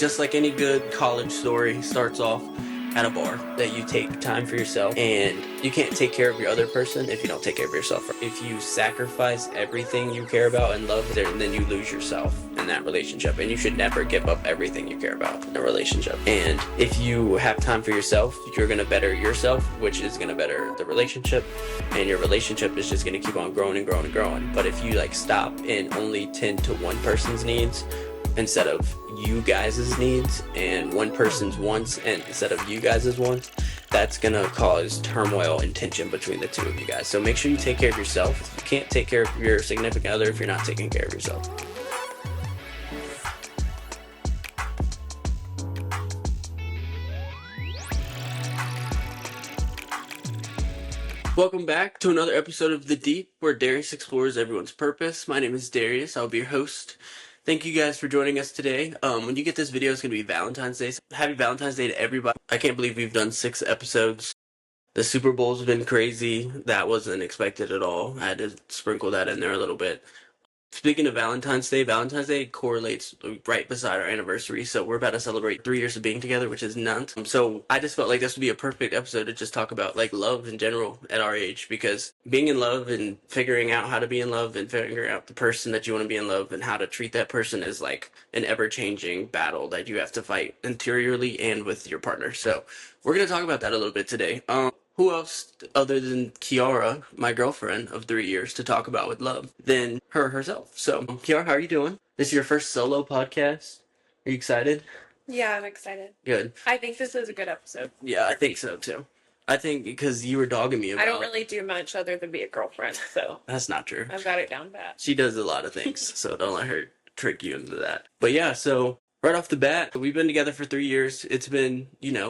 just like any good college story starts off at a bar, that you take time for yourself, and you can't take care of your other person if you don't take care of yourself. If you sacrifice everything you care about and love, then you lose yourself in that relationship, and you should never give up everything you care about in a relationship. And if you have time for yourself, you're going to better yourself, which is going to better the relationship, and your relationship is just going to keep on growing and growing and growing. But if you stop and only tend to one person's needs instead of you guys' needs, and one person's wants and instead of you guys' wants, that's gonna cause turmoil and tension between the two of you guys. So make sure you take care of yourself. You can't take care of your significant other if you're not taking care of yourself. Welcome back to another episode of The Deep, where Darius explores everyone's purpose. My name is Darius. I'll be your host. Thank you guys for joining us today. When you get this video, it's going to be Valentine's Day. So happy Valentine's Day to everybody. I can't believe we've done 6 episodes. The Super Bowl's been crazy. That wasn't expected at all. I had to sprinkle that in there a little bit. Speaking of Valentine's Day correlates right beside our anniversary, so we're about to celebrate 3 years of being together, which is nuts. So I just felt like this would be a perfect episode to just talk about love in general at our age, because being in love and figuring out how to be in love and figuring out the person that you want to be in love and how to treat that person is like an ever-changing battle that you have to fight interiorly and with your partner. So we're going to talk about that a little bit today. Who else other than Kiara, my girlfriend of 3 years, to talk about with love than her herself? So, Kiara, how are you doing? This is your first solo podcast. Are you excited? Yeah, I'm excited. Good. I think this is a good episode. Yeah, I think so too. I think because you were dogging me about... I don't really do much other than be a girlfriend, so... That's not true. I've got it down pat. She does a lot of things, so don't let her trick you into that. But yeah, so... right off the bat, we've been together for 3 years. It's been,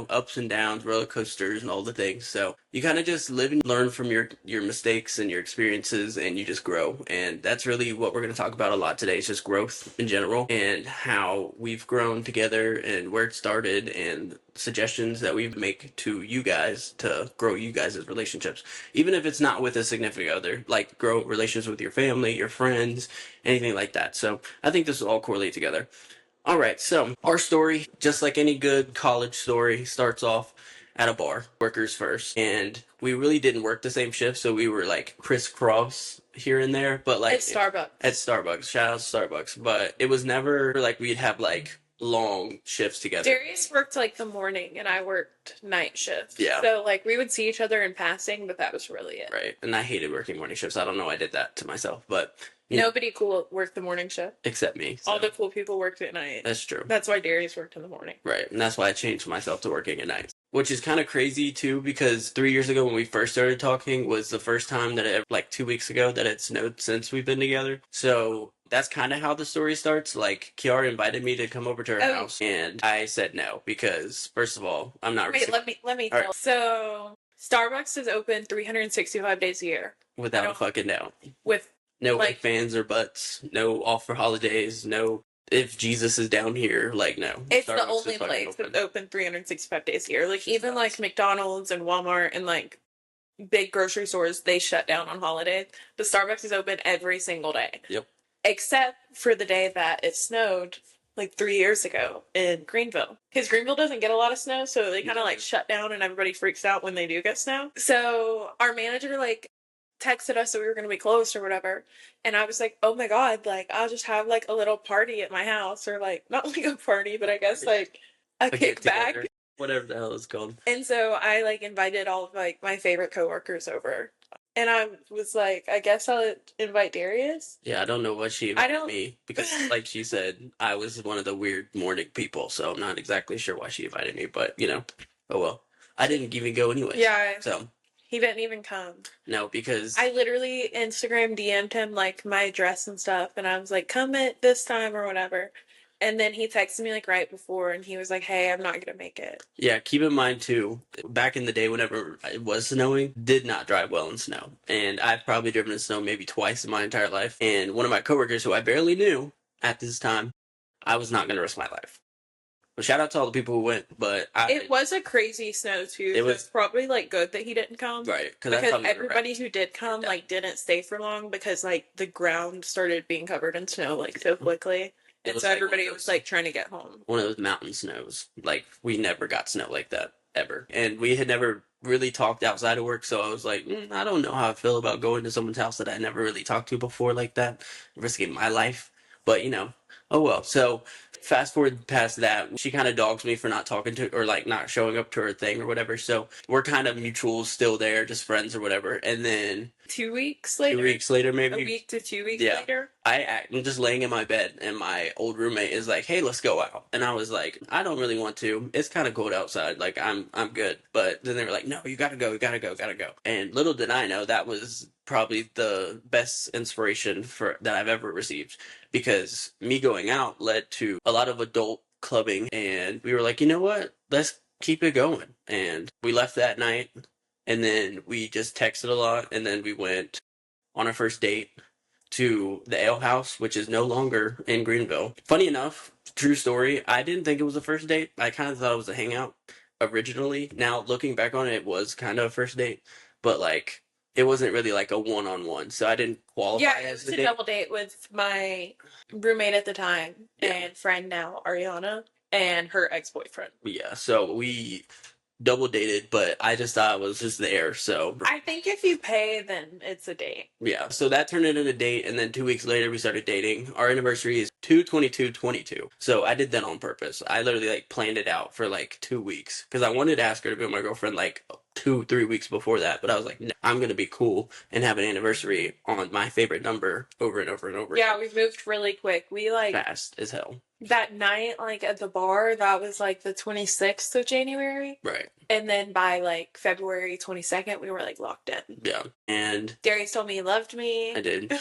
ups and downs, roller coasters, and all the things. So you kind of just live and learn from your mistakes and your experiences, and you just grow. And that's really what we're going to talk about a lot today. It's just growth in general, and how we've grown together, and where it started, and suggestions that we make to you guys to grow you guys' relationships. Even if it's not with a significant other, grow relations with your family, your friends, anything like that. So I think this will all correlate together. Alright, so our story, just like any good college story, starts off at a bar. Workers first. And we really didn't work the same shift, so we were crisscross here and there. But at Starbucks. At Starbucks. Shout out to Starbucks. But it was never we'd have long shifts together. Darius worked the morning and I worked night shifts. Yeah. So we would see each other in passing, but that was really it. Right. And I hated working morning shifts. I don't know why I did that to myself, but... nobody cool worked the morning shift. Except me. So. All the cool people worked at night. That's true. That's why Darius worked in the morning. Right. And that's why I changed myself to working at night. Which is kind of crazy, too, because 3 years ago when we first started talking was the first time that it, 2 weeks ago, that it snowed since we've been together. So that's kind of how the story starts. Kiara invited me to come over to her house, and I said no, because, first of all, I'm not... Wait, let me tell. Right. So, Starbucks is open 365 days a year. Without a fucking doubt. With... no fans or buts, no off for holidays, no if Jesus is down here, no. It's Starbucks the only place that's open 365 days a year. Even McDonald's and Walmart and big grocery stores, they shut down on holidays. But Starbucks is open every single day. Yep. Except for the day that it snowed 3 years ago in Greenville. Because Greenville doesn't get a lot of snow, so they kind of shut down and everybody freaks out when they do get snow. So our manager texted us that we were going to be closed or whatever, and I was like, oh my god, I'll just have a little party at my house, or not a party, but I guess a kickback, whatever the hell it's called. And so I invited all of my favorite coworkers over, and I was I guess I'll invite Darius. Yeah, I don't know what she invited me, because she said, I was one of the weird morning people, so I'm not exactly sure why she invited me, but oh well. I didn't even go anyway. Yeah. So he didn't even come. No, because... I literally Instagram DM'd him, my address and stuff, and I was come at this time or whatever. And then he texted me, right before, and he was hey, I'm not gonna make it. Yeah, keep in mind, too, back in the day, whenever it was snowing, did not drive well in snow. And I've probably driven in snow maybe twice in my entire life. And one of my coworkers, who I barely knew at this time, I was not gonna risk my life. Well, shout out to all the people who went, but it was a crazy snow too. It was probably good that he didn't come, right? Because everybody who did come didn't stay for long, because the ground started being covered in snow so quickly. It And was so like one of everybody was those like trying to get home. one of those mountain snows. Like we never got snow like that ever, and we had never really talked outside of work. So I was like, I don't know how I feel about going to someone's house that I never really talked to before like that, risking my life. But oh well. So fast forward past that, she kind of dogs me for not talking to or like not showing up to her thing or whatever. So we're kind of mutuals still there, just friends or whatever. And then 2 weeks 2 weeks later, a maybe. week to 2 weeks Yeah. later. I'm just laying in my bed, and my old roommate is like, "Hey, let's go out." And I was like, "I don't really want to. It's kind of cold outside. Like, I'm good." But then they were like, "No, you gotta go. You gotta go. Gotta go." And little did I know that was probably the best inspiration for that I've ever received, because me going out led to a lot of adult clubbing, and we were like, you know what? Let's keep it going. And we left that night, and then we just texted a lot, and then we went on our first date to the ale house, which is no longer in Greenville. Funny enough, true story, I didn't think it was a first date. I kind of thought it was a hangout originally. Now, looking back on it, it was kind of a first date, but like it wasn't really like a one-on-one, so I didn't qualify Yeah, it as was a a date. double date with my roommate at the time Yeah. and friend now, Ariana, and her ex-boyfriend. Yeah, so we double dated, but I just thought it was just there. So I think if you pay, then it's a date. yeah, so that turned into a date, and then 2 weeks later we started dating. Our anniversary is 2/22/22. So I did that on purpose. I literally like planned it out for like 2 weeks because I wanted to ask her to be my girlfriend like 2, 3 weeks before that, but I was like, no, I'm gonna be cool and have an anniversary on my favorite number over and over and over. Yeah, we moved really quick. We like Fast as hell. that night, like at the bar, that was like the 26th of January. Right. And then by like February 22nd, we were like locked in. Yeah. And Darius told me he loved me. I did.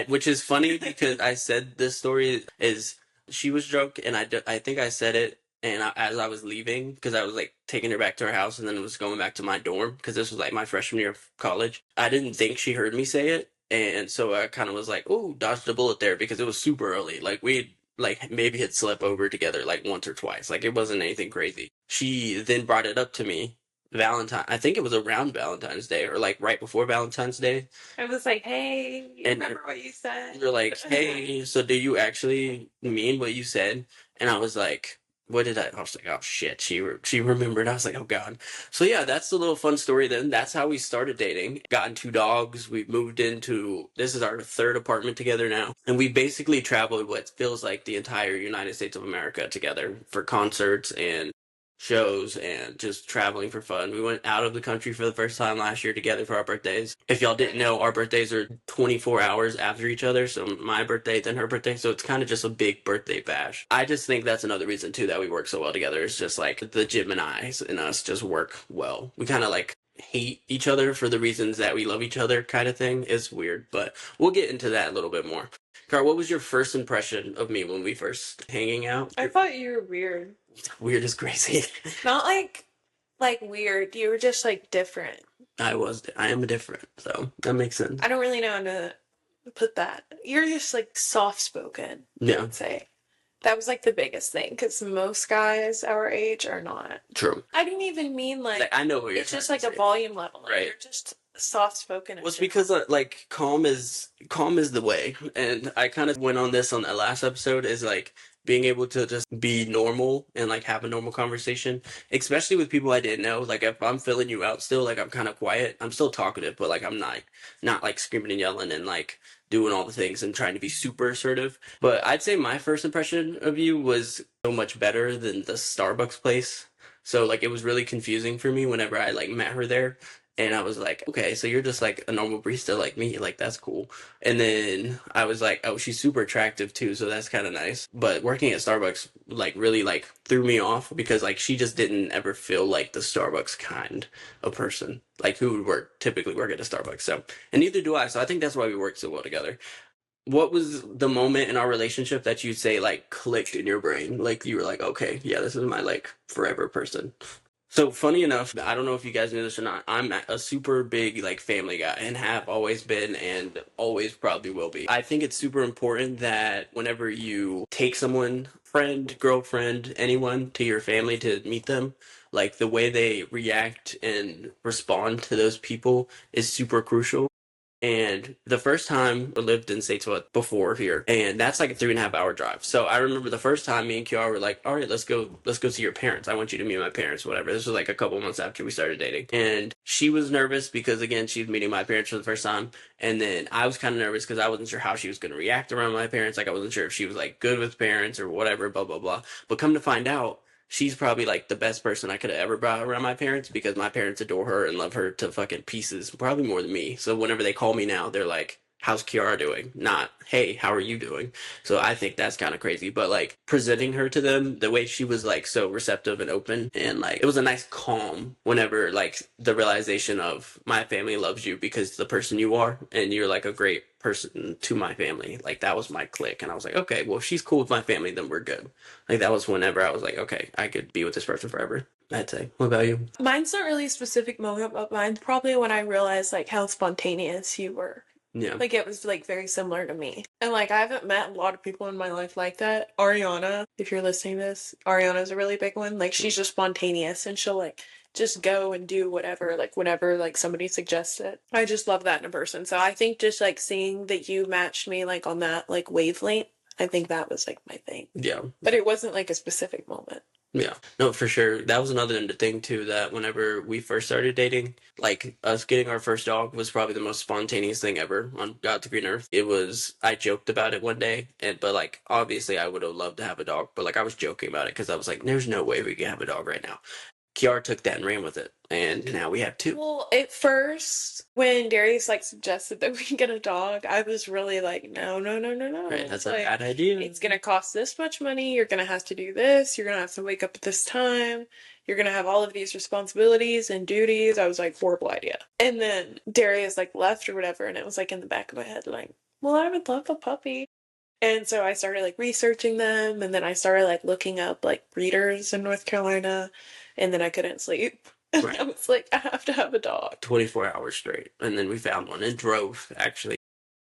Which is funny because I said this story is she was drunk, and I think I said it, and as I was leaving, because I was like taking her back to her house and then was going back to my dorm because this was like my freshman year of college. I didn't think she heard me say it, and so I kind of was like, "Oh, dodged a bullet there," because it was super early. Like we like maybe had slept over together like once or twice. Like it wasn't anything crazy. She then brought it up to me I think it was around Valentine's Day or like right before Valentine's Day. I was like, hey, you And remember what you said? you're like, "Hey, so do you actually mean what you said?" And I was like, "What did I?" I was like, "Oh shit, she remembered." I was like, "Oh god." So yeah, that's the little fun story. Then that's how we started dating. Gotten 2 dogs. We moved into this is our third apartment together now, and we basically traveled what feels like the entire United States of America together for concerts and shows and just traveling for fun. We went out of the country for the first time last year together for our birthdays. If y'all didn't know, our birthdays are 24 hours after each other. So my birthday, then her birthday. So it's kind of just a big birthday bash. I just think that's another reason too that we work so well together. It's just like the Geminis in us just work well. We kind of like hate each other for the reasons that we love each other kind of thing. It's weird, but we'll get into that a little bit more. Car, what was your first impression of me when we first hanging out? I thought you were weird. Weird is crazy. Not like weird. You were just like different. I am different, so that makes sense. I don't really know how to put that. You're just like soft spoken. Yeah. I would say that was like the biggest thing because most guys our age are not. True. I didn't even mean like I know what you're it's just trying like to a say. volume level. Like, Right. You're just soft spoken. Well, it's because like calm is the way, and I kind of went on this on that last episode is like being able to just be normal and like have a normal conversation, especially with people I didn't know. Like if I'm filling you out still, like I'm kind of quiet. I'm still talkative, but like I'm not like screaming and yelling and like doing all the things and trying to be super assertive. But I'd say my first impression of you was so much better than the Starbucks place. So like it was really confusing for me whenever I like met her there. And I was like, okay, so you're just like a normal barista like me. Like, that's cool. And then I was like, oh, she's super attractive too. So that's kind of nice. But working at Starbucks, like, really, like, threw me off because, like, she just didn't ever feel like the Starbucks kind of person, like, who would typically work at a Starbucks. So, and neither do I. So I think that's why we work so well together. What was the moment in our relationship that you'd say, like, clicked in your brain? Like, you were like, okay, yeah, this is my, like, forever person. So funny enough, I don't know if you guys knew this or not. I'm a super big like family guy and have always been and always probably will be. I think it's super important that whenever you take someone, friend, girlfriend, anyone to your family to meet them, like the way they react and respond to those people is super crucial. And the first time I lived in Statesville before here, and that's like a 3.5 hour drive. So I remember the first time me and Kiara were like, all right, let's go see your parents. I want you to meet my parents, whatever. This was like a couple months after we started dating. And she was nervous because again, she was meeting my parents for the first time. And then I was kind of nervous because I wasn't sure how she was going to react around my parents. Like I wasn't sure if she was like good with parents or whatever, blah, blah, blah. But come to find out, she's probably like the best person I could have ever brought around my parents because my parents adore her and love her to fucking pieces, probably more than me. So whenever they call me now, they're like, how's Kiara doing? Not, hey, how are you doing? So I think that's kind of crazy. But like presenting her to them, the way she was like so receptive and open, and like it was a nice calm whenever like the realization of my family loves you because the person you are and you're like a great person to my family. Like that was my click. And I was like, okay, well, if she's cool with my family, then we're good. Like that was whenever I was like, okay, I could be with this person forever. I'd say. What about you? Mine's not really a specific moment, but mine's probably when I realized like how spontaneous you were. Yeah. Like it was like very similar to me. And like I haven't met a lot of people in my life like that. Ariana, if you're listening to this, Ariana's a really big one. Like she's just spontaneous and she'll like just go and do whatever, like whenever like somebody suggests it. I just love that in a person. So I think just like seeing that you matched me like on that like wavelength, I think that was like my thing. Yeah. But it wasn't like a specific moment. Yeah, no, for sure. That was another thing too, that whenever we first started dating, like us getting our first dog was probably the most spontaneous thing ever on God's green earth. It was, I joked about it one day, and but like obviously I would have loved to have a dog, but like I was joking about it because I was like, there's no way we can have a dog right now. Kiara took that and ran with it, and now we have two. Well, at first, when Darius like suggested that we get a dog, I was really like, no, no, no, no, no. Right, that's a Like, bad idea. it's gonna cost this much money. You're gonna have to do this. You're gonna have to wake up at this time. You're gonna have all of these responsibilities and duties. I was like, horrible idea. And then Darius like left or whatever, and it was like in the back of my head, like, well, I would love a puppy. And so I started like researching them, and then I started like looking up like breeders in North Carolina, and then I couldn't sleep. Right. I was like, I have to have a dog. 24 hours straight, and then we found one and drove actually.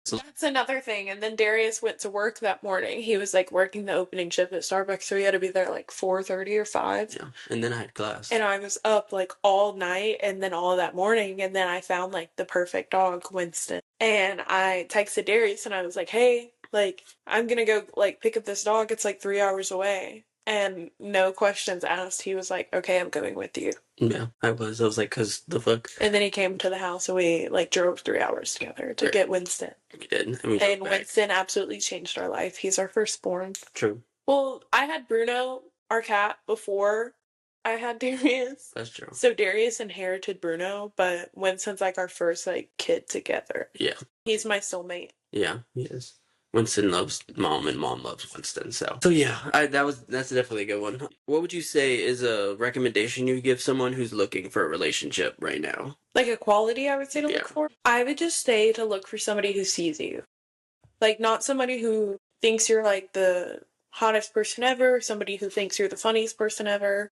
So That's another thing. And then Darius went to work that morning. He was like working the opening shift at Starbucks, so he had to be there like 4:30 or 5. yeah, and then I had class. And I was up like all night and then all that morning, and then I found like the perfect dog, Winston. And I texted Darius and I was like, hey, like I'm gonna go like pick up this dog. It's like 3 hours away. And no questions asked. He was like, okay, I'm going with you. Yeah, I was. I was like, cause the fuck. And then he came to the house and we like drove 3 hours together to Right. get Winston. We did. And we And drove back. Winston absolutely changed our life. He's our firstborn. True. Well, I had Bruno, our cat, before I had Darius. That's true. So Darius inherited Bruno, but Winston's like our first like kid together. Yeah. He's my soulmate. Yeah, he is. Winston loves mom and mom loves Winston. So yeah, that's definitely a good one. What would you say is a recommendation you give someone who's looking for a relationship right now? Like a quality I would say to Yeah. look for. I would just say to look for somebody who sees you. Like not somebody who thinks you're like the hottest person ever, somebody who thinks you're the funniest person ever,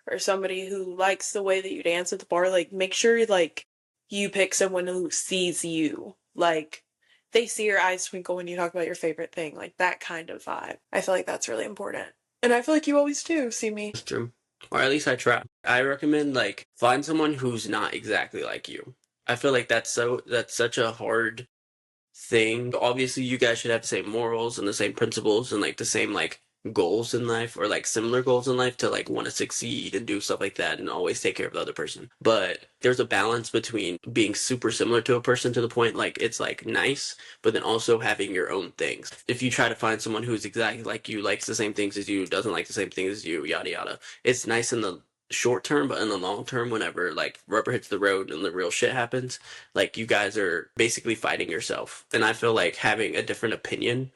or somebody who likes the way that you dance at the bar. Like make sure like you pick someone who sees you. Like they see your eyes twinkle when you talk about your favorite thing, like that kind of vibe. I feel like that's really important. And I feel like you always do see me. That's true. Or at least I try. I recommend like find someone who's not exactly like you. I feel like that's such a hard thing. Obviously, you guys should have the same morals and the same principles and like the same like goals in life or like similar goals in life to like want to succeed and do stuff like that and always take care of the other person. But there's a balance between being super similar to a person to the point like it's like nice, but then also having your own things. If you try to find someone who's exactly like you, likes the same things as you, doesn't like the same things as you, yada yada, it's nice in the short term, but in the long term, whenever like rubber hits the road and the real shit happens, like you guys are basically fighting yourself. And I feel like having a different opinion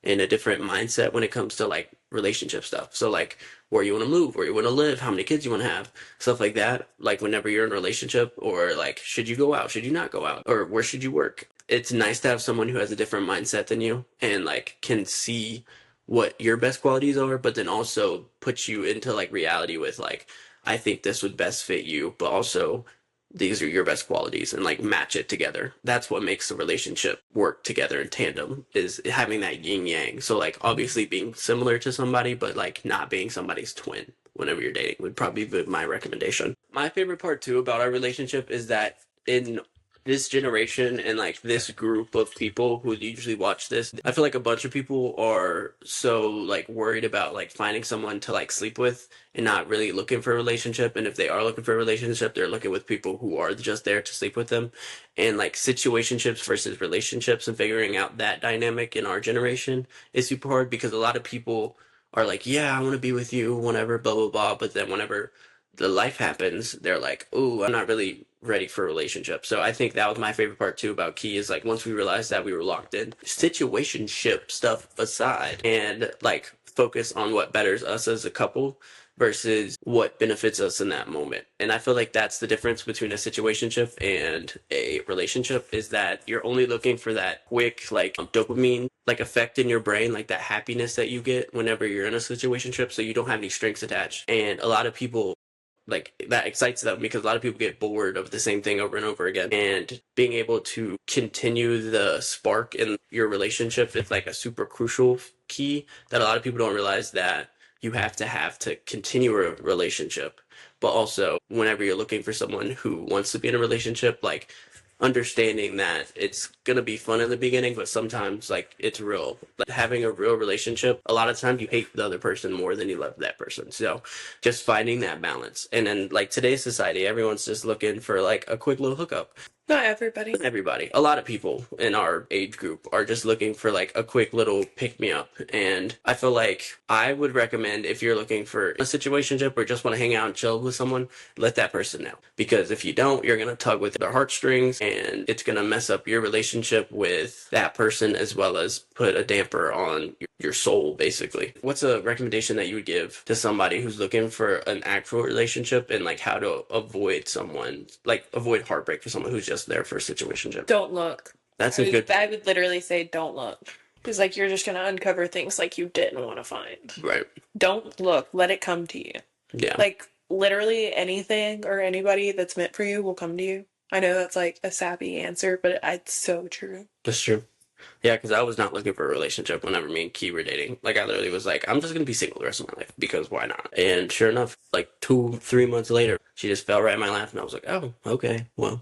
and a different mindset when it comes to like relationship stuff. So like where you want to move, where you want to live, how many kids you want to have, stuff like that. Like whenever you're in a relationship or like should you go out, should you not go out, or where should you work? It's nice to have someone who has a different mindset than you and like can see what your best qualities are, but then also put you into like reality with like I think this would best fit you, but also these are your best qualities and like match it together. That's what makes the relationship work together in tandem is having that yin yang. So like obviously being similar to somebody, but like not being somebody's twin whenever you're dating would probably be my recommendation. My favorite part too about our relationship is that in this generation and like this group of people who usually watch this, I feel like a bunch of people are so like worried about like finding someone to like sleep with and not really looking for a relationship. And if they are looking for a relationship, they're looking with people who are just there to sleep with them. And like situationships versus relationships and figuring out that dynamic in our generation is super hard because a lot of people are like, yeah, I want to be with you whenever, blah, blah, blah. But then whenever the life happens, they're like, oh, I'm not really ready for a relationship. So I think that was my favorite part too about Key is like once we realized that we were locked in, situationship stuff aside and like focus on what betters us as a couple versus what benefits us in that moment. And I feel like that's the difference between a situationship and a relationship is that you're only looking for that quick like dopamine like effect in your brain, like that happiness that you get whenever you're in a situationship, so you don't have any strings attached. And a lot of people like that excites them because a lot of people get bored of the same thing over and over again, and being able to continue the spark in your relationship is like a super crucial key that a lot of people don't realize, that you have to continue a relationship, but also whenever you're looking for someone who wants to be in a relationship, like understanding that it's gonna be fun in the beginning, but sometimes like it's real. Like having a real relationship, a lot of times you hate the other person more than you love that person. So just finding that balance. And then like today's society, everyone's just looking for like a quick little hookup. Not everybody. Everybody, a lot of people in our age group are just looking for like a quick little pick me up. And I feel like I would recommend if you're looking for a situationship or just want to hang out and chill with someone, let that person know. Because if you don't, you're going to tug with their heartstrings and it's going to mess up your relationship with that person as well as put a damper on your soul, basically. What's a recommendation that you would give to somebody who's looking for an actual relationship and like how to avoid someone, like avoid heartbreak for someone who's just there for a situationship? Don't look. That's a good. I would literally say don't look. Because like you're just gonna uncover things like you didn't want to find. Right. Don't look. Let it come to you. Yeah. Like literally anything or anybody that's meant for you will come to you. I know that's like a sappy answer, but it's so true. That's true. Yeah, because I was not looking for a relationship whenever me and Key were dating. Like, I literally was like, I'm just gonna be single the rest of my life because why not? And sure enough, like 2, 3 months later, she just fell right in my lap, and I was like, oh, okay, well,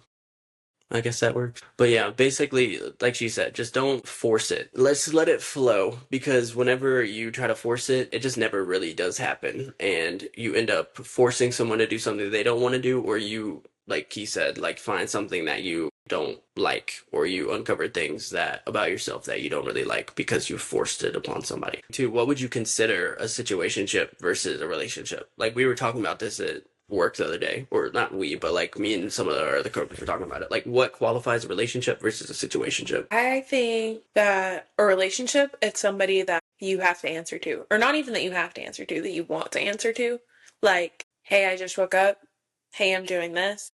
I guess that works. But yeah, basically, like she said, just don't force it. Let's let it flow because whenever you try to force it, it just never really does happen. And you end up forcing someone to do something they don't want to do, or you, like he said, like find something that you don't like, or you uncover things that about yourself that you don't really like because you forced it upon somebody. Two, what would you consider a situationship versus a relationship? Like we were talking about this at work the other day, or not we, but like me and some of our other coworkers were talking about it. Like what qualifies a relationship versus a situationship? I think that a relationship, it's somebody that you have to answer to. Or not even that you have to answer to, that you want to answer to. Like, hey, I just woke up. Hey, I'm doing this.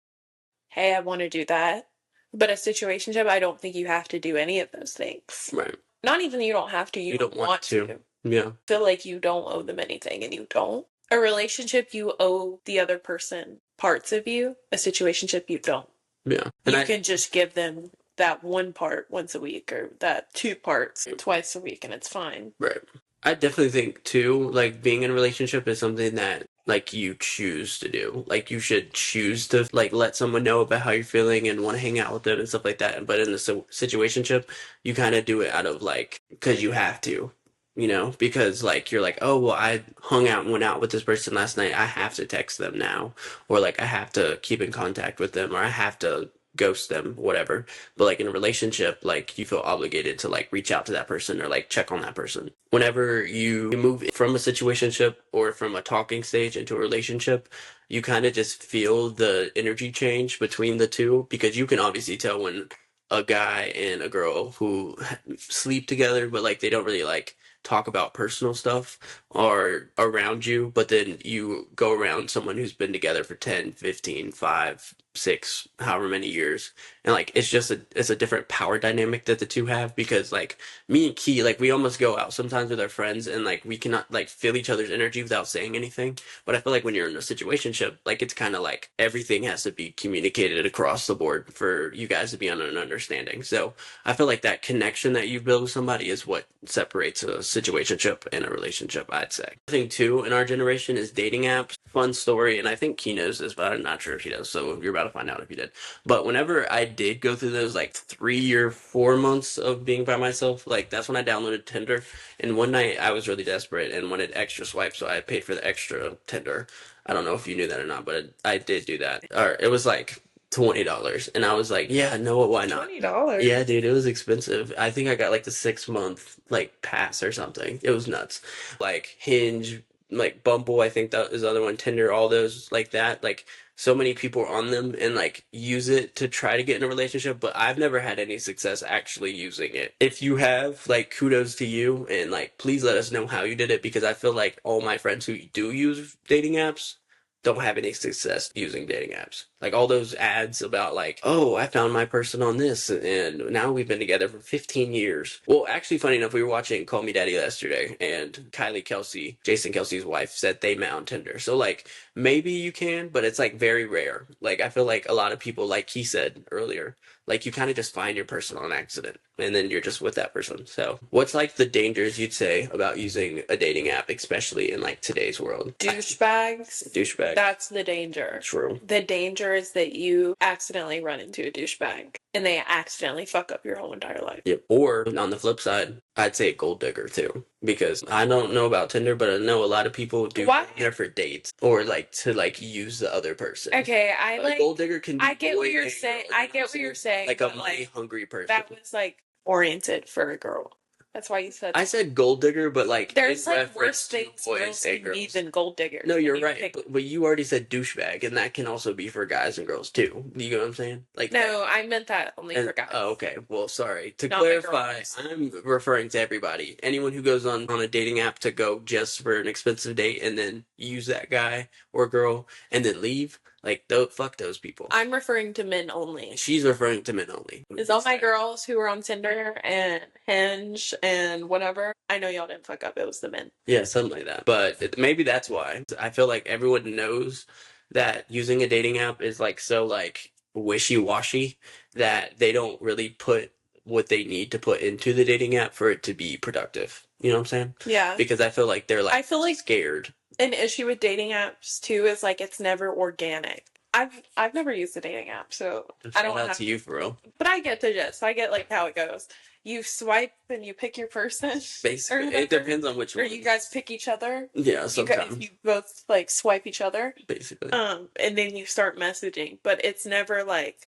Hey, I want to do that. But a situationship, I don't think you have to do any of those things. Right. Not even you don't have to, you don't want to. Yeah. Feel like you don't owe them anything and you don't. A relationship, you owe the other person parts of you. A situationship, you don't. Yeah. And you can just give them that one part once a week or that 2 parts twice a week and it's fine. Right. I definitely think too, like being in a relationship is something that like you choose to do. Like you should choose to like let someone know about how you're feeling and want to hang out with them and stuff like that. But in the situationship, you kind of do it out of like because you have to, you know, because like you're like, oh well, I hung out and went out with this person last night. I have to text them now, or like I have to keep in contact with them, or I have to ghost them, whatever. But like in a relationship, like you feel obligated to like reach out to that person or like check on that person. Whenever you move from a situationship or from a talking stage into a relationship, you kind of just feel the energy change between the two, because you can obviously tell when a guy and a girl who sleep together but like they don't really like talk about personal stuff are around you, but then you go around someone who's been together for 10, 15, 5, 6, however many years, and like it's just it's a different power dynamic that the two have, because like me and Key, like we almost go out sometimes with our friends and like we cannot like feel each other's energy without saying anything. But I feel like when you're in a situationship, like it's kind of like everything has to be communicated across the board for you guys to be on an understanding. So I feel like that connection that you build with somebody is what separates a situationship and a relationship, I'd say. I think too in our generation is dating apps. fun story, and I think he knows this, but I'm not sure if he does. So you're about to find out if he did. But whenever I did go through those like 3 or 4 months of being by myself, like that's when I downloaded Tinder. And one night I was really desperate and wanted extra swipes, so I paid for the extra Tinder. I don't know if you knew that or not, but I did do that. Or it was like $20, and I was like, yeah, no, why not? $20. Yeah, dude, it was expensive. I think I got like the 6 month like pass or something. It was nuts. Like Hinge, like Bumble, I think that is the other one, Tinder, all those like that. Like so many people are on them and like use it to try to get in a relationship, but I've never had any success actually using it. If you have, like, kudos to you, and like please let us know how you did it, because I feel like all my friends who do use dating apps don't have any success using dating apps. Like all those ads about like, oh, I found my person on this and now we've been together for 15 years. Well, actually, funny enough, we were watching Call Me Daddy yesterday, and Kylie Kelsey, Jason Kelsey's wife, said they met on Tinder. So like maybe you can, but it's like very rare. Like I feel like a lot of people, like he said earlier, like you kind of just find your person on accident and then you're just with that person. So what's like the dangers you'd say about using a dating app, especially in like today's world? Douchebags. Douchebag. That's the danger. True. The danger is that you accidentally run into a douchebag and they accidentally fuck up your whole entire life. Yep. Or on the flip side, I'd say gold digger too, because I don't know about Tinder, but I know a lot of people do Why? Tinder for dates or like to like use the other person. Okay, A gold digger can be I get what boy you're and saying. girl, I get what you're saying. like a but, money hungry person. that was like oriented for a girl. That's why you said. I said gold digger, but like There's in like reference worse to things boys girls and can be girls. than gold diggers. No, and you're you right. pick- But you already said douchebag, and that can also be for guys and girls too. You know what I'm saying? Like No, I meant that only for guys. oh, okay. Well, sorry. To Not my clarify, girls. I'm referring to everybody. Anyone who goes on a dating app to go just for an expensive date and then use that guy or girl and then leave, like, fuck those people. I'm referring to men only. She's referring to men only. Is all my girls who were on Tinder and Hinge and whatever, I know y'all didn't fuck up. It was the men. Yeah, something like that. But maybe that's why. I feel like everyone knows that using a dating app is like so like wishy-washy that they don't really put what they need to put into the dating app for it to be productive. You know what I'm saying? Yeah. Because I feel like they're like I feel like scared. an issue with dating apps too is like it's never organic. I've never used a dating app, so I don't Shout out have to you for real. But I get the gist. I get like how it goes. You swipe and you pick your person. Basically, it depends on which Or one. you guys pick each other. Yeah, sometimes. You both like swipe each other. Basically. And then you start messaging, but it's never like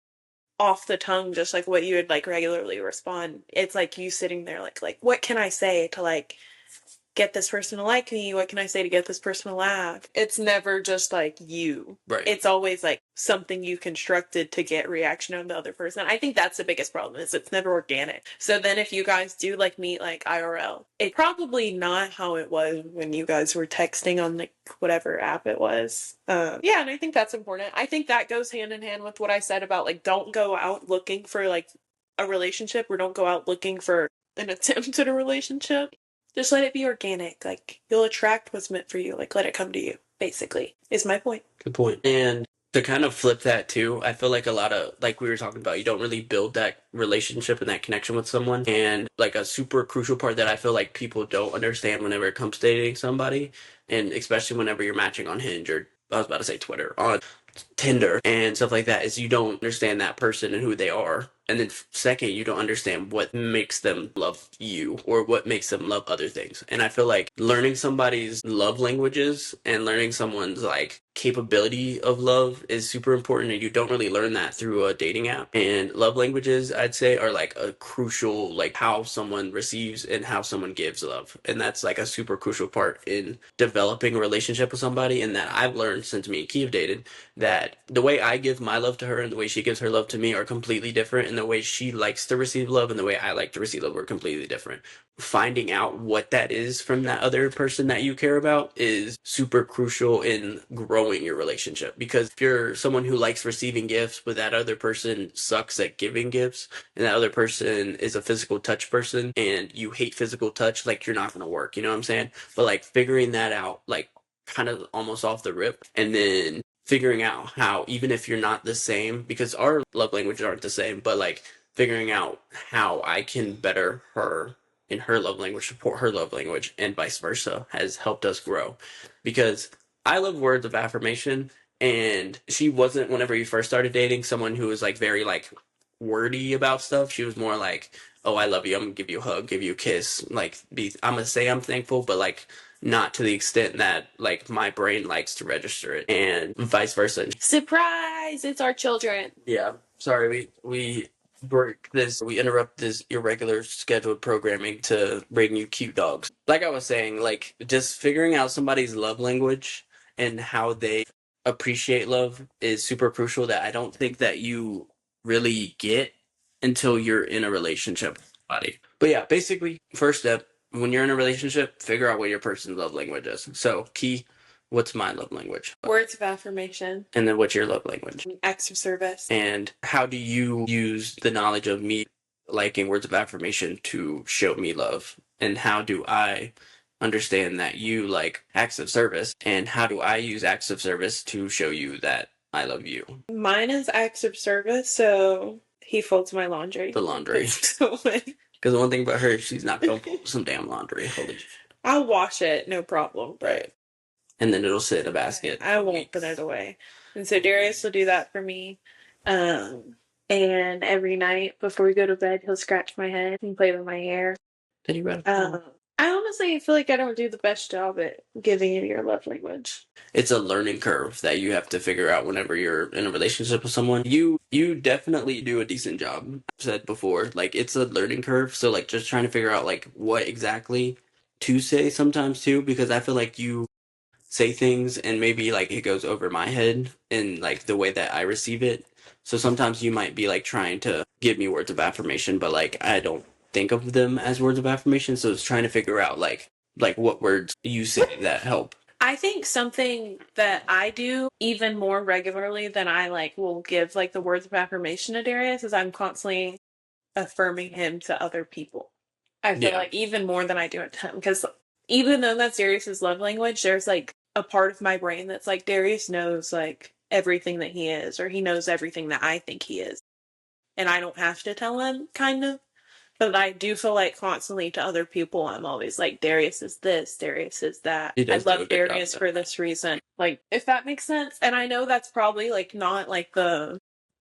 off the tongue, just like what you would like regularly respond. It's like you sitting there like what can I say to like get this person to like me? What can I say to get this person to laugh? It's never just like you. Right. It's always like something you constructed to get reaction on the other person. I think that's the biggest problem is it's never organic. So then if you guys do like meet like IRL, it's probably not how it was when you guys were texting on like whatever app it was. Yeah, and I think that's important. I think that goes hand in hand with what I said about like don't go out looking for like a relationship or don't go out looking for an attempt at a relationship. Just let it be organic. Like, you'll attract what's meant for you. Like, let it come to you, basically, is my point. Good point. And to kind of flip that too, I feel like a lot of, like we were talking about, you don't really build that relationship and that connection with someone. And like a super crucial part that I feel like people don't understand whenever it comes to dating somebody, and especially whenever you're matching on Hinge or, I was about to say Twitter, on Tinder and stuff like that, is you don't understand that person and who they are. And then second, you don't understand what makes them love you or what makes them love other things. And I feel like learning somebody's love languages and learning someone's like capability of love is super important, and you don't really learn that through a dating app. And love languages, I'd say, are like a crucial, like how someone receives and how someone gives love. And that's like a super crucial part in developing a relationship with somebody. And that I've learned since me and Key have dated, that the way I give my love to her and the way she gives her love to me are completely different, and the way she likes to receive love and the way I like to receive love are completely different. Finding out what that is from that other person that you care about is super crucial in growing your relationship. Because if you're someone who likes receiving gifts, but that other person sucks at giving gifts, and that other person is a physical touch person, and you hate physical touch, like you're not going to work. You know what I'm saying? But like figuring that out, like kind of almost off the rip, and then figuring out how, even if you're not the same, because our love languages aren't the same, but like figuring out how I can better her in her love language, support her love language, and vice versa has helped us grow. Because I love words of affirmation, and she wasn't, whenever you first started dating, someone who was like very like wordy about stuff. She was more like, "Oh, I love you. I'm gonna give you a hug, give you a kiss. Like, I'm gonna say I'm thankful, but like not to the extent that like my brain likes to register it, and vice versa." Surprise! It's our children. Yeah, sorry, we break this. We interrupt this irregular scheduled programming to bring you cute dogs. Like I was saying, like just figuring out somebody's love language and how they appreciate love is super crucial, that I don't think that you really get until you're in a relationship with somebody. But yeah, basically, first step, when you're in a relationship, figure out what your person's love language is. So, Key, what's my love language? Words of affirmation. And then what's your love language? Acts of service. And how do you use the knowledge of me liking words of affirmation to show me love? And how do I understand that you like acts of service? And how do I use acts of service to show you that I love you? Mine is acts of service, so he folds my laundry. The laundry. Because the one thing about her, she's not going to fold some damn laundry. Holy shit. I'll wash it, no problem. Right. And then it'll sit in a basket. I won't put it away. And so Darius will do that for me. And every night before we go to bed, he'll scratch my head and play with my hair. Did you read? I honestly feel like I don't do the best job at giving you your love language. It's a learning curve that you have to figure out whenever you're in a relationship with someone. You definitely do a decent job. I've said before, like it's a learning curve. So like just trying to figure out like what exactly to say sometimes too, because I feel like you say things and maybe like it goes over my head in like the way that I receive it. So sometimes you might be like trying to give me words of affirmation, but like I don't think of them as words of affirmation. So it's trying to figure out like what words you say that help. I think something that I do even more regularly than I like will give like the words of affirmation to Darius is I'm constantly affirming him to other people. I feel like even more than I do it to him, because even though that's Darius's love language, there's like a part of my brain that's like Darius knows like everything that he is, or he knows everything that I think he is, and I don't have to tell him, kind of. But I do feel like constantly to other people, I'm always like, Darius is this, Darius is that. I love Darius for this reason. Like, if that makes sense. And I know that's probably like not like the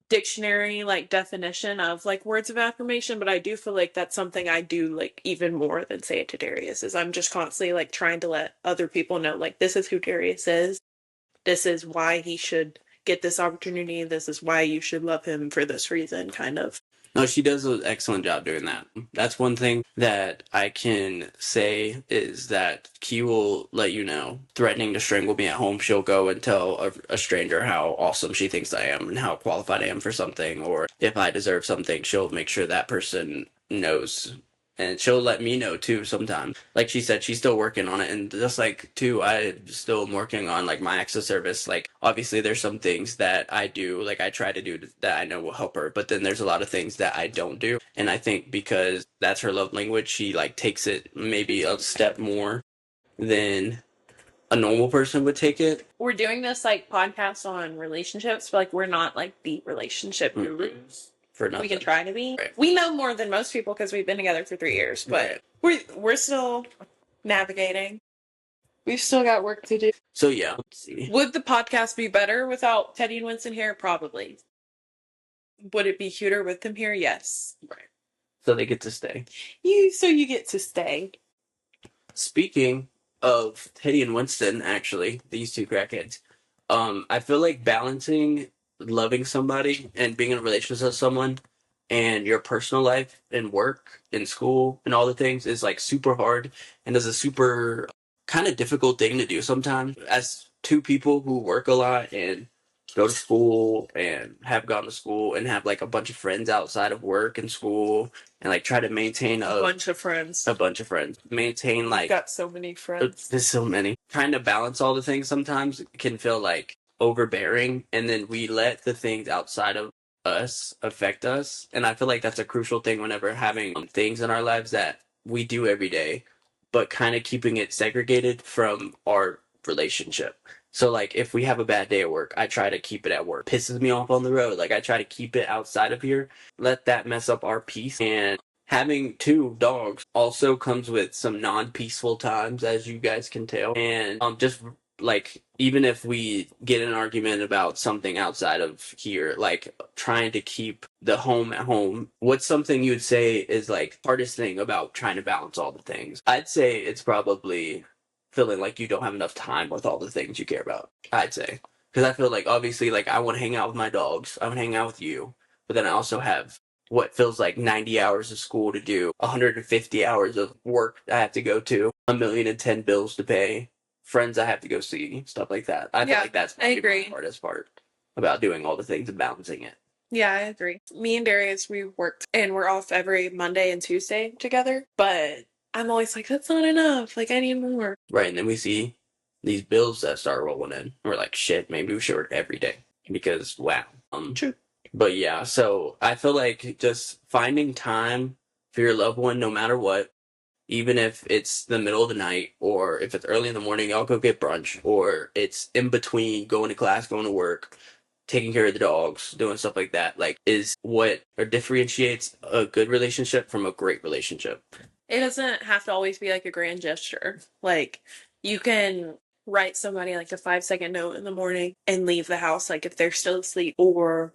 dictionary like definition of like words of affirmation, but I do feel like that's something I do like even more than say it to Darius, is I'm just constantly like trying to let other people know like this is who Darius is. This is why he should get this opportunity. This is why you should love him for this reason, kind of. No, she does an excellent job doing that. That's one thing that I can say is that Key will let you know. Threatening to strangle me at home, she'll go and tell a stranger how awesome she thinks I am and how qualified I am for something. Or if I deserve something, she'll make sure that person knows. And she'll let me know too sometimes. Like she said, she's still working on it. And just like too, I still am working on like my acts of service. Like obviously there's some things that I do, like I try to do that I know will help her. But then there's a lot of things that I don't do. And I think because that's her love language, she like takes it maybe a step more than a normal person would take it. We're doing this like podcast on relationships, but like we're not like the relationship gurus. For nothing. We can try to be. Right. We know more than most people because we've been together for 3 years, but we're still navigating. We've still got work to do. So yeah, let's see. Would the podcast be better without Teddy and Winston here? Probably. Would it be cuter with them here? Yes. Right. So they get to stay. So you get to stay. Speaking of Teddy and Winston, actually, these two crackheads, I feel like balancing loving somebody and being in a relationship with someone and your personal life and work and school and all the things is like super hard and is a super kind of difficult thing to do sometimes. As two people who work a lot and go to school and have gone to school and have like a bunch of friends outside of work and school and like try to maintain a bunch of friends. Maintain like got so many friends. There's so many. Trying to balance all the things sometimes can feel like overbearing, and then we let the things outside of us affect us. And I feel like that's a crucial thing whenever having things in our lives that we do every day, but kind of keeping it segregated from our relationship. So like if we have a bad day at work, I try to keep it at work. Pisses me off on the road, like I try to keep it outside of here. Let that mess up our peace. And having two dogs also comes with some non-peaceful times, as you guys can tell. And just like even if we get in an argument about something outside of here, like trying to keep the home at home, what's something you would say is like hardest thing about trying to balance all the things? I'd say it's probably feeling like you don't have enough time with all the things you care about. I'd say because I feel like obviously like I want to hang out with my dogs, I want to hang out with you, but then I also have what feels like 90 hours of school to do, 150 hours of work I have to go to, 1,000,010 bills to pay, friends I have to go see, stuff like that. I feel like that's I probably agree. the hardest part about doing all the things and balancing it. Yeah, I agree. Me and Darius, we worked and we're off every Monday and Tuesday together, but I'm always like, that's not enough. Like, I need more. Right, and then we see these bills that start rolling in. We're like, shit, maybe we should work every day because wow. True. But yeah, so I feel like just finding time for your loved one, no matter what, even if it's the middle of the night or if it's early in the morning, I'll go get brunch, or it's in between going to class, going to work, taking care of the dogs, doing stuff like that, like is what or differentiates a good relationship from a great relationship. It doesn't have to always be like a grand gesture. Like, you can write somebody like a 5-second note in the morning and leave the house, like if they're still asleep, or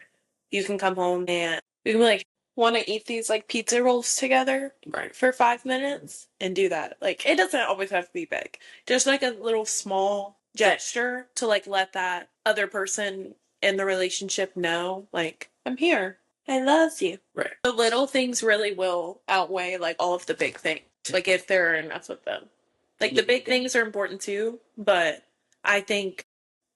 you can come home and you can be like, want to eat these like pizza rolls together Right. for 5 minutes and do that. Like, it doesn't always have to be big. Just like a little small gesture to like let that other person in the relationship know, like, I'm here. I love you. Right. The little things really will outweigh like all of the big things. Like, if there are enough of them. Like, the big things are important too, but I think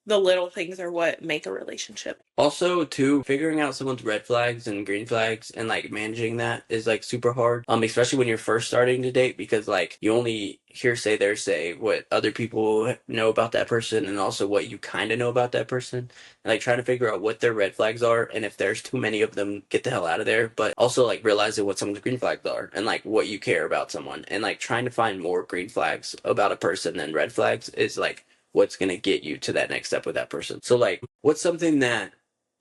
the little things are what make a relationship. Also, too, figuring out someone's red flags and green flags and like managing that is like super hard. Especially when you're first starting to date because like you only hearsay thersay what other people know about that person and also what you kind of know about that person. And like trying to figure out what their red flags are and if there's too many of them, get the hell out of there. But also like realizing what someone's green flags are and like what you care about someone and like trying to find more green flags about a person than red flags is like what's going to get you to that next step with that person. So like what's something that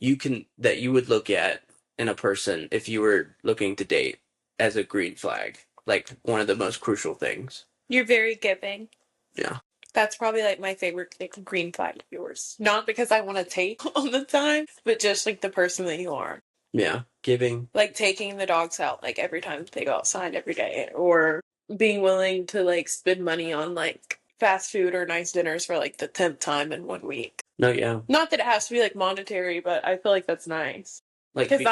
you would look at in a person if you were looking to date as a green flag, like one of the most crucial things? You're very giving. Yeah. That's probably like my favorite green flag of yours. Not because I want to take all the time, but just like the person that you are. Yeah, giving. Like taking the dogs out like every time they go outside every day, or being willing to like spend money on like fast food or nice dinners for like the 10th time in 1 week. No, yeah. Not that it has to be like monetary, but I feel like that's nice. Like Because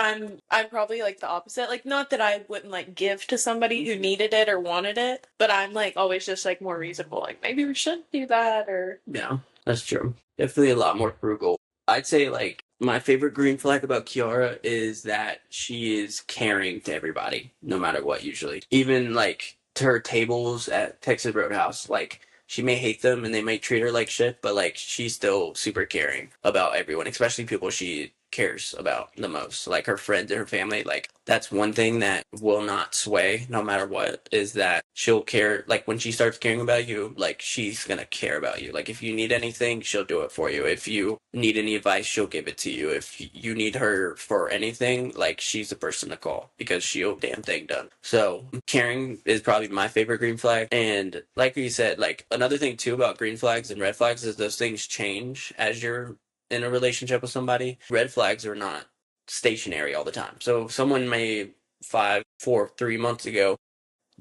I'm probably like the opposite. Like, not that I wouldn't like give to somebody who needed it or wanted it, but I'm like always just like more reasonable. Like, maybe we should do that, or yeah, that's true. Definitely a lot more frugal. I'd say like my favorite green flag about Kiara is that she is caring to everybody, no matter what, usually. Even like to her tables at Texas Roadhouse, like she may hate them and they may treat her like shit, but like she's still super caring about everyone, especially people she cares about the most, like her friends and her family. Like that's one thing that will not sway no matter what, is that she'll care. Like when she starts caring about you, like she's gonna care about you. Like if you need anything, she'll do it for you. If you need any advice, she'll give it to you. If you need her for anything, like she's the person to call because she'll damn thing done. So caring is probably my favorite green flag. And like you said, like another thing too about green flags and red flags is those things change as you're in a relationship with somebody. Red flags are not stationary all the time. So someone may 3 months ago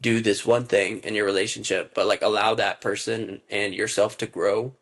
do this one thing in your relationship, but like allow that person and yourself to grow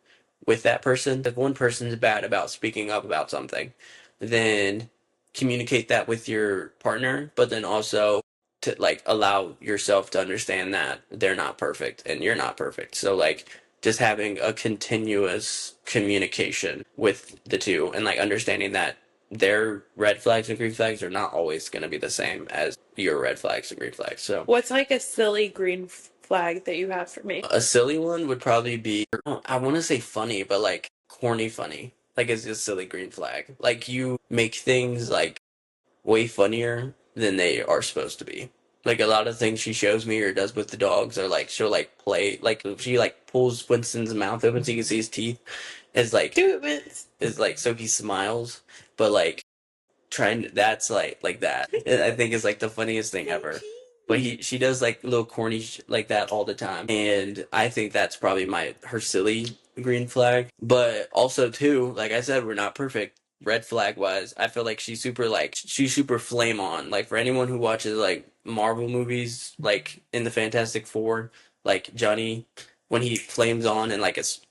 with that person. If one person's bad about speaking up about something, then communicate that with your partner, but then also to like allow yourself to understand that they're not perfect and you're not perfect. So like just having a continuous communication with the two and like understanding that their red flags and green flags are not always going to be the same as your red flags and green flags. So what's like a silly green flag that you have for me? a silly one would probably be, I want to say funny, but like corny funny. Like it's just silly green flag. Like you make things like way funnier than they are supposed to be. Like a lot of things she shows me or does with the dogs are like she'll like play like she like pulls Winston's mouth open so you can see his teeth. Is like is like so he smiles, but like trying to, that's like that. I think is like the funniest thing ever. But she does like little corny like that all the time, and I think that's probably her silly green flag. But also too, like I said, we're not perfect. Red flag wise, I feel like she's super flame on. Like for anyone who watches like Marvel movies, like in the Fantastic Four, like Johnny when he flames on and like it's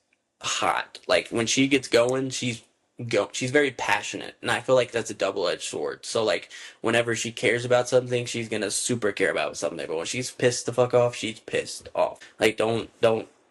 hot. Like when she gets going, she's very passionate, and I feel like that's a double-edged sword. So like whenever she cares about something, she's gonna super care about something. But when she's pissed the fuck off, she's pissed off. Like don't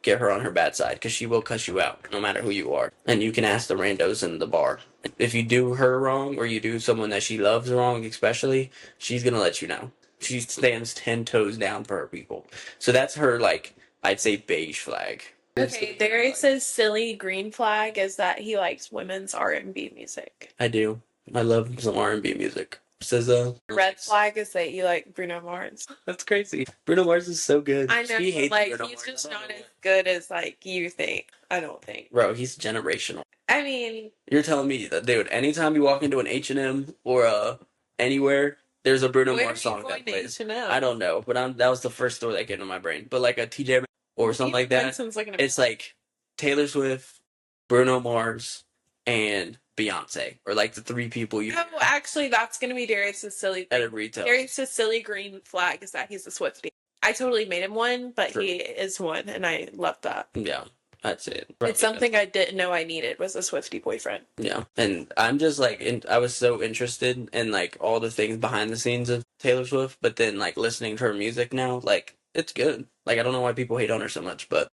get her on her bad side because she will cuss you out no matter who you are. And you can ask the randos in the bar. If you do her wrong or you do someone that she loves wrong, especially, she's gonna let you know. She stands 10 toes down for her people. So that's her like I'd say beige flag. Okay, Derek says silly green flag is that he likes women's R&B music. I do. I love some R&B music. Says Red flag is that you like Bruno Mars. That's crazy. Bruno Mars is so good. I know, He hates like Bruno he's Mars. just not as good as like you think. I don't think. Bro, he's generational. I mean, You're telling me that, dude, anytime you walk into an H&M or anywhere, there's a Bruno where are Mars you song going that to plays. H&M? I don't know, but that was the first story that came to my brain. But like a TJ or something like that, Benson's looking at it's like Taylor Swift, Bruno Mars, and Beyonce, or like the three people you No, actually, that's going to be Darius' silly at thing. a retail. Darius' silly green flag is that he's a Swiftie. I totally made him one, but True. he is one, and I love that. Yeah, that's it. It's something I didn't know I needed was a Swiftie boyfriend. Yeah, and I'm just like, I was so interested in like all the things behind the scenes of Taylor Swift, but then like listening to her music now, like it's good. Like I don't know why people hate on her so much, but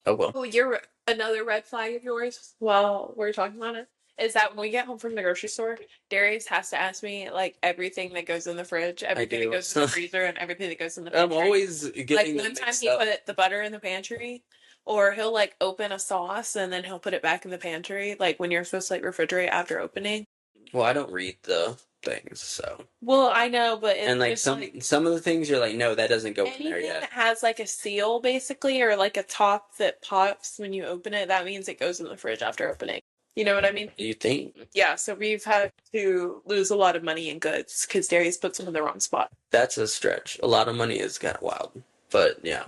oh well. Oh, you're another red flag of yours while we're talking about it is that when we get home from the grocery store, Darius has to ask me like everything that goes in the fridge, everything that goes in the freezer, and everything that goes in the pantry. I'm always like getting one time he put the butter in the pantry, or he'll like open a sauce and then he'll put it back in the pantry, like when you're supposed to like refrigerate after opening. Well, I don't read the things, so. Well, I know, but it's And like just, some of the things you're like, no, that doesn't go in there anything yet. that has like a seal basically, or like a top that pops when you open it, that means it goes in the fridge after opening. You know what I mean? You think? Yeah, so we've had to lose a lot of money in goods because Darius puts them in the wrong spot. That's a stretch. A lot of money is kind of wild, but yeah.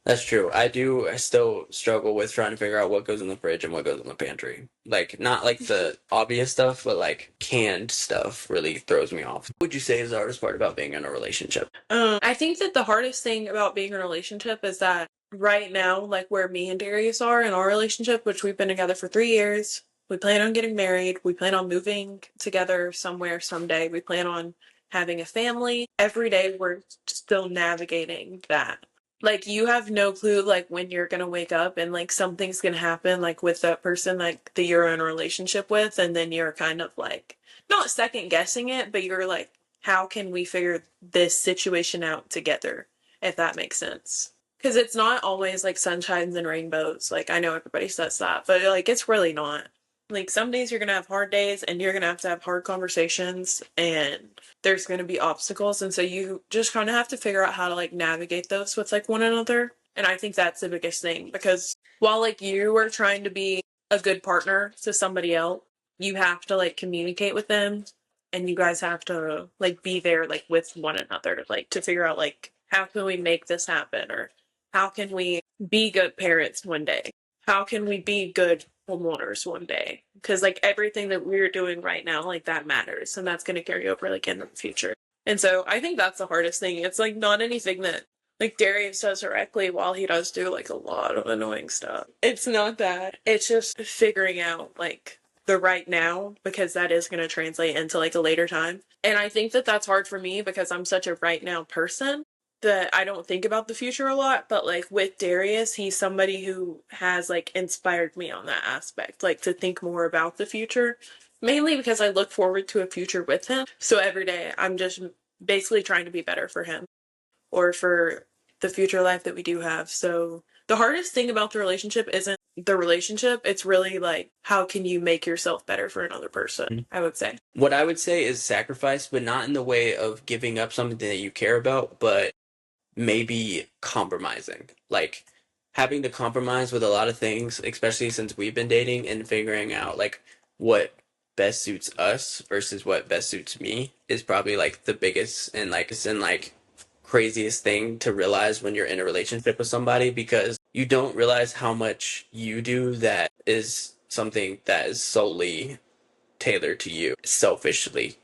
That's true. I still struggle with trying to figure out what goes in the fridge and what goes in the pantry. Like, not like the obvious stuff, but like canned stuff really throws me off. What would you say is the hardest part about being in a relationship? I think that the hardest thing about being in a relationship is that right now, like where me and Darius are in our relationship, which we've been together for 3 years, we plan on getting married, we plan on moving together somewhere someday, we plan on having a family. Every day we're still navigating that. Like you have no clue like when you're gonna wake up and like something's gonna happen like with that person like that you're in a relationship with, and then you're kind of like not second guessing it, but you're like, how can we figure this situation out together, if that makes sense? Because it's not always like sunshines and rainbows. Like I know everybody says that, but like it's really not. Like some days you're gonna have hard days and you're gonna have to have hard conversations and there's gonna be obstacles, and so you just kind of have to figure out how to like navigate those with like one another. And I think that's the biggest thing, because while like you are trying to be a good partner to somebody else, you have to like communicate with them, and you guys have to like be there like with one another, like to figure out like how can we make this happen, or how can we be good parents one day, how can we be good homeowners one day, because like everything that we're doing right now, like that matters, and that's going to carry over like in the future. And so I think that's the hardest thing. It's like not anything that like Darius does directly, while he does do like a lot of annoying stuff. It's not that. It's just figuring out like the right now, because that is going to translate into like a later time. And I think that that's hard for me because I'm such a right now person that I don't think about the future a lot. But like with Darius, he's somebody who has like inspired me on that aspect, like to think more about the future, mainly because I look forward to a future with him. So every day I'm just basically trying to be better for him or for the future life that we do have. So the hardest thing about the relationship isn't the relationship, it's really like how can you make yourself better for another person, I would say. What I would say is sacrifice, but not in the way of giving up something that you care about, but maybe compromising. Like having to compromise with a lot of things, especially since we've been dating, and figuring out like what best suits us versus what best suits me is probably like the biggest and like craziest thing to realize when you're in a relationship with somebody, because you don't realize how much you do that is something that is solely tailored to you selfishly,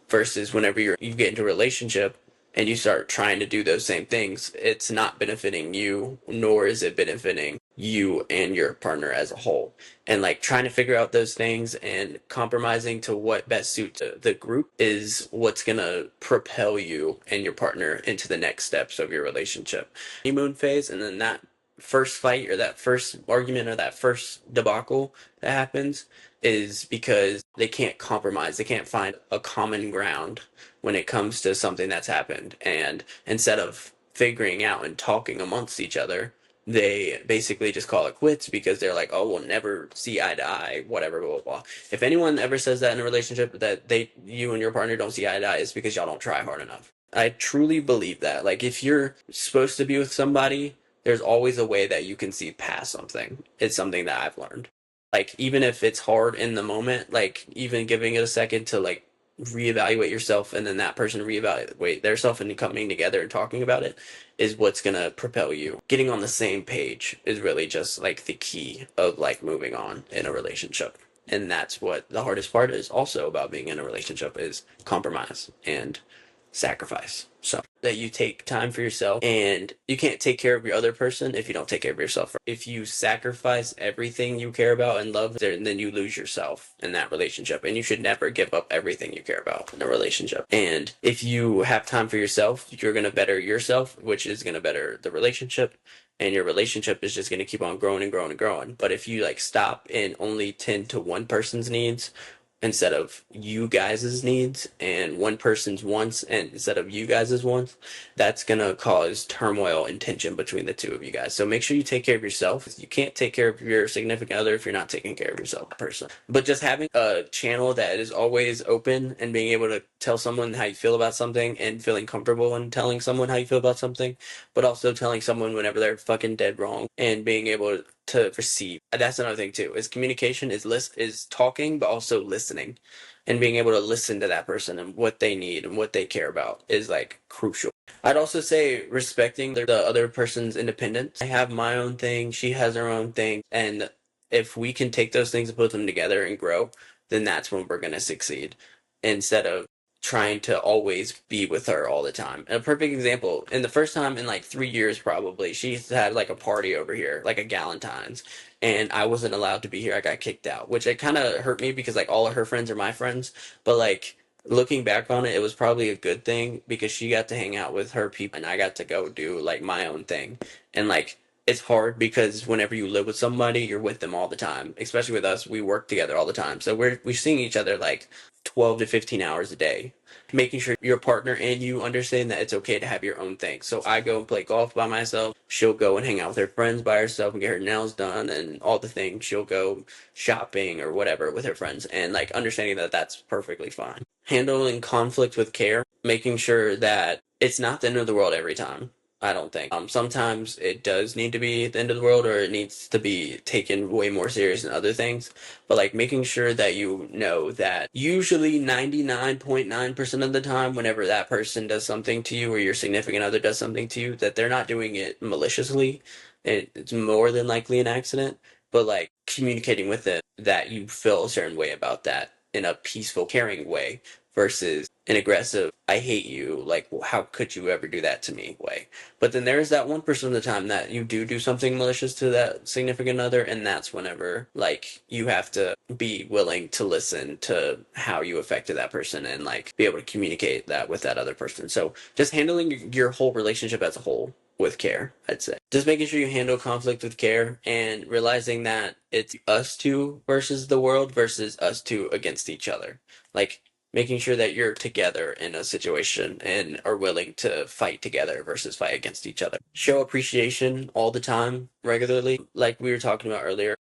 versus whenever you get into a relationship and you start trying to do those same things, it's not benefiting you, nor is it benefiting you and your partner as a whole. And like trying to figure out those things and compromising to what best suits the group is what's gonna propel you and your partner into the next steps of your relationship. Honeymoon phase, and then that first fight or that first argument or that first debacle that happens is because they can't compromise. They can't find a common ground when it comes to something that's happened. And instead of figuring out and talking amongst each other, they basically just call it quits because they're like, oh, we'll never see eye to eye, whatever, blah, blah, blah. If anyone ever says that in a relationship, that you and your partner don't see eye to eye, it's because y'all don't try hard enough. I truly believe that. Like, if you're supposed to be with somebody, there's always a way that you can see past something. It's something that I've learned. Like, even if it's hard in the moment, like even giving it a second to like reevaluate yourself, and then that person reevaluate their self, and coming together and talking about it is what's gonna propel you. Getting on the same page is really just like the key of like moving on in a relationship. And that's what the hardest part is also about being in a relationship, is compromise and sacrifice. So that you take time for yourself, and you can't take care of your other person if you don't take care of yourself. If you sacrifice everything you care about and love, then you lose yourself in that relationship. And you should never give up everything you care about in a relationship. And if you have time for yourself, you're going to better yourself, which is going to better the relationship. And your relationship is just going to keep on growing and growing and growing. But if you like stop and only tend to one person's needs instead of you guys' needs, and one person's wants and instead of you guys' wants, that's gonna cause turmoil and tension between the two of you guys. So make sure you take care of yourself. You can't take care of your significant other if you're not taking care of yourself personally. But just having a channel that is always open and being able to tell someone how you feel about something, and feeling comfortable in telling someone how you feel about something, but also telling someone whenever they're fucking dead wrong, and being able to receive. That's another thing too. Is communication is talking, but also listening, and being able to listen to that person and what they need and what they care about is like crucial. I'd also say respecting the other person's independence. I have my own thing, she has her own thing, and if we can take those things and put them together and grow, then that's when we're gonna succeed. Instead of trying to always be with her all the time. And a perfect example, in the first time in like 3 years probably, she had like a party over here, like a Galentine's, and I wasn't allowed to be here. I got kicked out, which it kind of hurt me because like all of her friends are my friends. But like looking back on it, it was probably a good thing because she got to hang out with her people and I got to go do like my own thing. And like it's hard because whenever you live with somebody, you're with them all the time. Especially with us, we work together all the time. So we're seeing each other like 12 to 15 hours a day. Making sure your partner and you understand that it's okay to have your own thing. So I go and play golf by myself. She'll go and hang out with her friends by herself and get her nails done and all the things. She'll go shopping or whatever with her friends, and like understanding that that's perfectly fine. Handling conflict with care, making sure that it's not the end of the world every time. I don't think. Sometimes it does need to be the end of the world, or it needs to be taken way more serious than other things. But like making sure that you know that usually 99.9% of the time, whenever that person does something to you or your significant other does something to you, that they're not doing it maliciously. It's more than likely an accident. But like communicating with them that you feel a certain way about that in a peaceful, caring way, versus an aggressive, I hate you, like, how could you ever do that to me way. But then there's that 1% of the time that you do something malicious to that significant other, and that's whenever, like, you have to be willing to listen to how you affected that person and, like, be able to communicate that with that other person. So just handling your whole relationship as a whole with care, I'd say. Just making sure you handle conflict with care and realizing that it's us two versus the world versus us two against each other. Like, making sure that you're together in a situation and are willing to fight together versus fight against each other. Show appreciation all the time, regularly, like we were talking about earlier.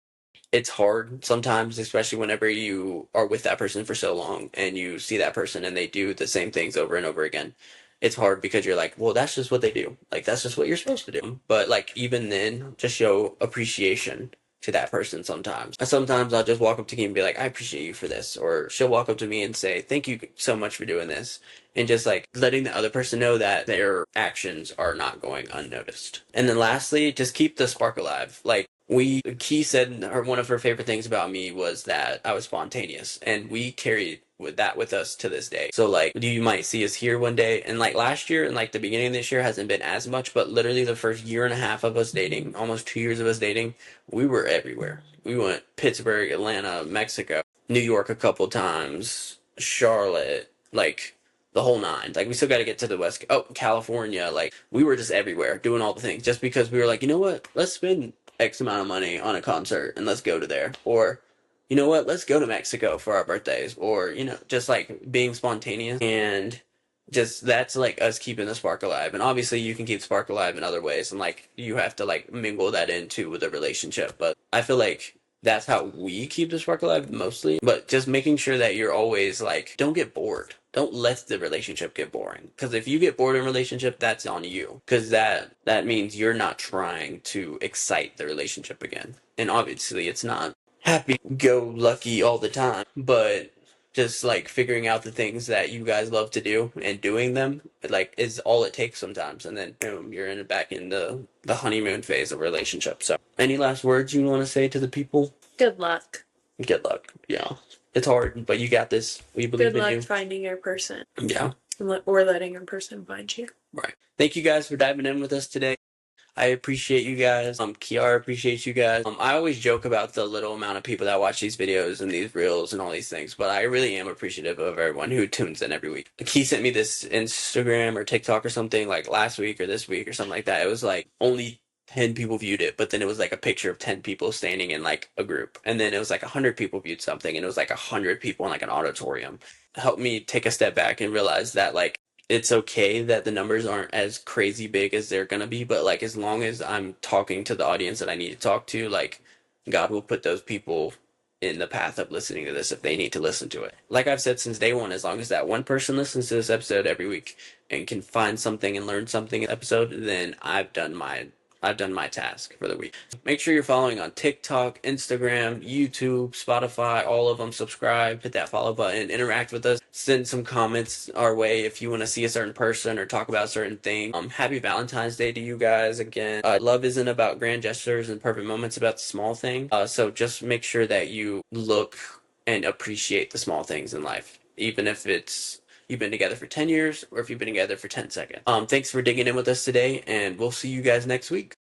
It's hard sometimes, especially whenever you are with that person for so long and you see that person and they do the same things over and over again. It's hard because you're like, well, that's just what they do. Like, that's just what you're supposed to do. But, like, even then, just show appreciation to that person sometimes. Sometimes I'll just walk up to Kim and be like, I appreciate you for this. Or she'll walk up to me and say, thank you so much for doing this. And just like letting the other person know that their actions are not going unnoticed. And then lastly, just keep the spark alive. Like Key said, one of her favorite things about me was that I was spontaneous, and we carried with that with us to this day. So like you might see us here one day, and like last year and like the beginning of this year hasn't been as much, but literally the first year and a half of us dating, almost 2 years of us dating, we were everywhere. We went Pittsburgh, Atlanta, Mexico, New York a couple times, Charlotte, like the whole nine. Like we still got to get to the West. Oh, California. Like we were just everywhere doing all the things, just because we were like, you know what? Let's spend X amount of money on a concert and let's go to there. Or, you know what? Let's go to Mexico for our birthdays. Or, just like being spontaneous, and just that's like us keeping the spark alive. And obviously you can keep spark alive in other ways, and like you have to like mingle that into with a relationship. But I feel like that's how we keep the spark alive mostly. But just making sure that you're always like, don't get bored. Don't let the relationship get boring. Because if you get bored in a relationship, that's on you. Because that means you're not trying to excite the relationship again. And obviously it's not happy go lucky all the time, but just like figuring out the things that you guys love to do and doing them like is all it takes sometimes, and then boom, you're back in the honeymoon phase of a relationship. So any last words you want to say to the people? Good luck. Good luck. Yeah, it's hard, but you got this. We believe Good in luck you. finding your person. Yeah, Or letting your person find you. right. Thank you guys for diving in with us today. I appreciate you guys. Kiara appreciates you guys. I always joke about the little amount of people that watch these videos and these reels and all these things, but I really am appreciative of everyone who tunes in every week. He sent me this Instagram or TikTok or something like last week or this week or something like that. It was like only 10 people viewed it, but then it was like a picture of 10 people standing in like a group. And then it was like 100 people viewed something, and it was like 100 people in like an auditorium. It helped me take a step back and realize that like it's okay that the numbers aren't as crazy big as they're gonna be, but like as long as I'm talking to the audience that I need to talk to, like God will put those people in the path of listening to this if they need to listen to it. Like I've said since day one, as long as that one person listens to this episode every week and can find something and learn something in the episode, then I've done my task for the week. Make sure you're following on TikTok, Instagram, YouTube, Spotify, all of them. Subscribe, hit that follow button, interact with us, send some comments our way if you want to see a certain person or talk about a certain thing. Happy Valentine's Day to you guys again. Love isn't about grand gestures and perfect moments, about the small thing. So just make sure that you look and appreciate the small things in life, even if it's you've been together for 10 years or if you've been together for 10 seconds. Thanks for digging in with us today, and we'll see you guys next week.